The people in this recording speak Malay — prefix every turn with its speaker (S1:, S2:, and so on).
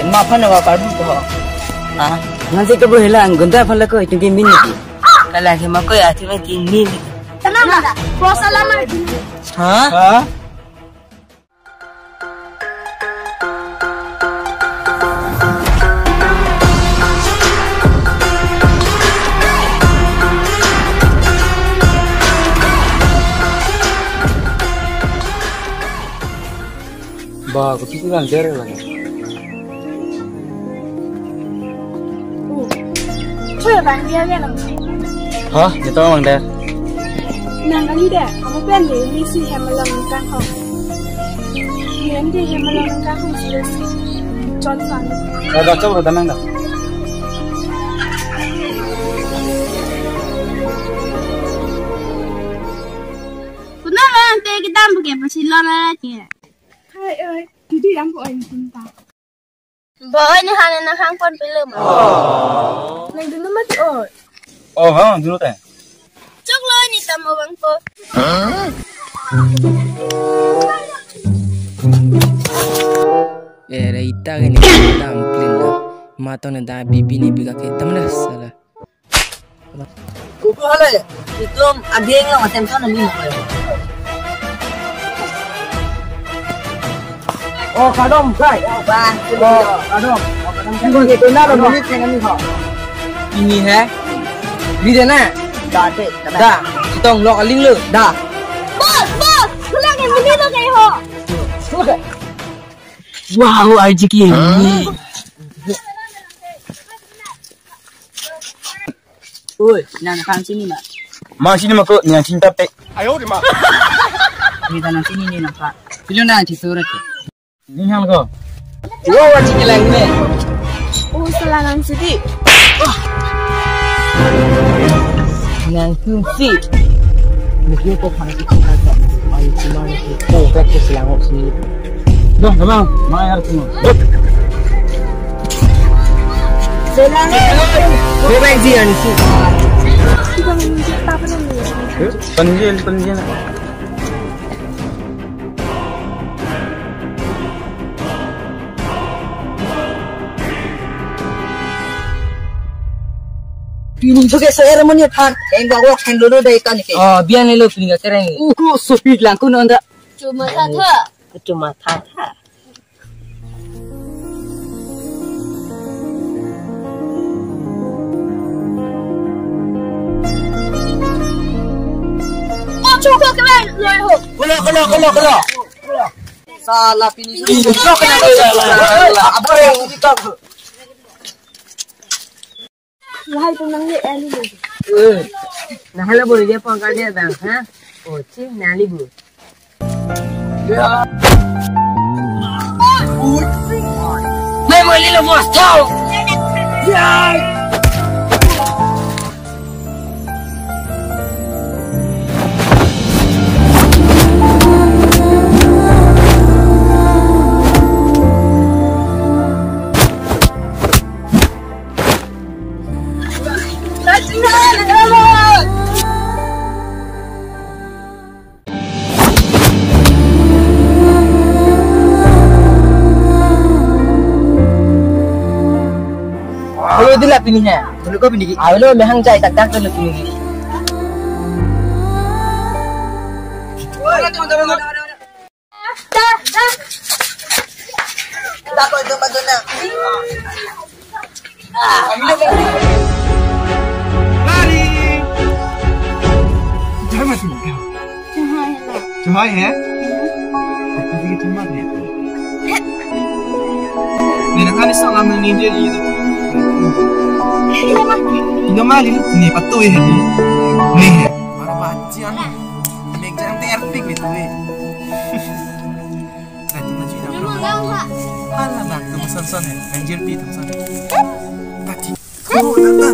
S1: Maafan awak karbu ko. Ah,
S2: nanti kau hilang gunda pala ko itu game ini. Kalau hema ko ya cuma kini.
S3: Kenapa? Puasa lama.
S1: Hah? Bah, aku tuh bilang jere lah.
S3: Coba bang dia kan?
S1: Hah? Itu emang deh.
S3: Nang kali deh, kamu kan deh ini sih hemalang kau. Dia ni hemalang kau sih contoh.
S1: Ada coba tenang dah.
S3: Kenapa nanti kita bukan bersilang lagi? Hai ơi, jadi yang kau ingin cinta. Boy ni hanya nak hangpon film. Nang dulu mati oi.
S1: Oh, bang, dulu teh.
S3: Cok lo ni tamu bang ko.
S2: Era ita gini dam clean lah. Mata ni dah bibi ni biga ke tamna salah.
S1: Kuku halai. Itu abang yang macam mana ni nak? Oh, kadom, guys. Bang, kadom. Kadom itu nak beli dengan ni kau. Ini है. Ni dia nak. Dah. Kita lock link lu. Dah.
S3: Bos, pulang yang beli tu kayak ho.
S2: Wow, RGK ni. Oi, nak kan sini nak.
S1: Mak sini mak ni yang cinta pek.
S2: Ni tanah sini ni nampak. Pilih nak surat.
S1: Ni hang kau.
S2: Wow, RGK lagi ni.
S3: Oh, selangan sedih.
S2: Yang kunci. Mungkin kau pernah kita tak. Ayo cuma ni. Oh, practice selangor sini.
S1: Dah, bang. Mai harus semua.
S2: Kau baik dia ni sih.
S3: Kita menunjuk apa namanya?
S1: Penjil.
S2: Pilih juga saya ramai kan. Enggak walk hand dulu dah ikan ni. Oh, biar ni lo pilih keren ni. So speed lang kau nak.
S3: Cuma tata.
S2: Cuma tata.
S3: Oh, cukup keren. Loh.
S1: Kalau.
S2: Salah pilih.
S1: Apa yang kita?
S3: Lahir tenang ni Eli ni.
S2: Nah, kalau boleh dia pangkat dia bang, ha? Oh, cik, nali bu. Mai boleh lo bos tahu. Kalau itu lah pilihnya. Kalau kau pilih, awalnya memang cai tak kalau pilih. Tak kau itu macamnya.
S1: Lari. Jangan mati kau. Cuma ya. Tapi cuma ni. Ni nak hari salam ni dia itu. Tinggal mali ni patuh ya ni. Ni. Para bacian. Mek jangan tertik gitu eh. Tadi macam ni. Alah nak tu pesan-pesan eh. Anjir pi tu pesan. Tadi. Kau nak